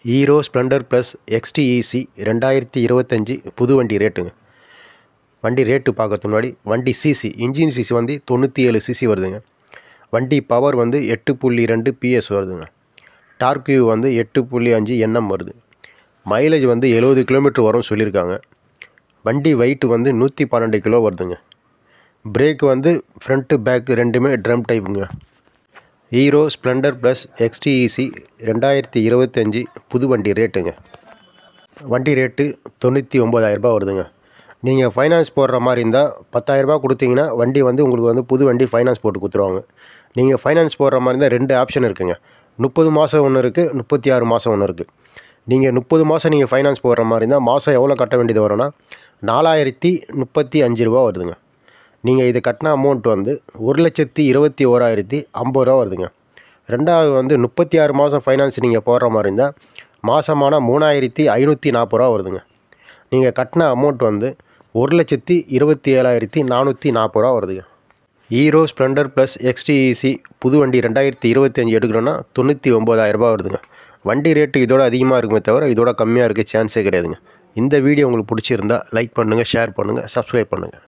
Hero Splendor plus XTEC 2025 புது வண்டி ரேட்டுங்க. வண்டி ரேட்டு பார்க்கறதுக்கு முன்னாடி வண்டி இன்ஜின் சிசி வந்து 97 சிசி வருதுங்க. வண்டி பவர் வந்து 8.2 PS வருதுங்க. டார்க் வியூ வந்து 8.5 Nm வருது. மைலேஜ் வந்து 70 கிலோமீட்டர் வரும் சொல்லியிருக்காங்க. வண்டி வெயிட் வந்து 112 கிலோ வருதுங்க. பிரேக் வந்து ஃப்ரண்ட்டு பேக் ரெண்டுமே ட்ரம் டைப்புங்க. ஹீரோ ஸ்ப்ளெண்டர் ப்ளஸ் XTEC 2025 புது வண்டி ரேட்டுங்க. வண்டி ரேட்டு 99,000 வருதுங்க. நீங்கள் ஃபைனான்ஸ் போடுற மாதிரி இருந்தால் 10,000 கொடுத்தீங்கன்னா வண்டி வந்து உங்களுக்கு வந்து புது வண்டி ஃபைனான்ஸ் போட்டு கொடுத்துருவாங்க. நீங்கள் ஃபைனான்ஸ் போடுற மாதிரி இருந்தால் 2 ஆப்ஷன் இருக்குங்க. 30 மாதம் ஒன்று இருக்குது, 36 மாதம் ஒன்று இருக்குது. நீங்கள் 30 மாதம் நீங்கள் ஃபைனான்ஸ் போடுற மாதிரி இருந்தால் மாதம் எவ்வளோ கட்ட வேண்டியது வரும்னா 4,035 ரூபா வருதுங்க. நீங்கள் இது கட்டின அமௌண்ட் வந்து 1,21,050 ரூபா வருதுங்க. ரெண்டாவது வந்து 36 மாதம் ஃபைனான்ஸ் நீங்கள் போடுற மாதிரி இருந்தால் மாதமான 3,540 ரூபா வருதுங்க. நீங்கள் கட்டின அமௌண்ட் வந்து 1,27,440 ரூபா வருதுங்க. ஹீரோ ஸ்ப்ளெண்டர் ப்ளஸ் XTEC புது வண்டி 2025 எடுக்கணும்னா 99,000 ரூபா வருதுங்க. வண்டி ரேட்டு இதோட அதிகமாக இருக்குமே தவிர இதோட கம்மியாக இருக்க சான்ஸே கிடையாதுங்க. இந்த வீடியோ உங்களுக்கு பிடிச்சிருந்தா லைக் பண்ணுங்கள், ஷேர் பண்ணுங்கள், சப்ஸ்கிரைப் பண்ணுங்கள்.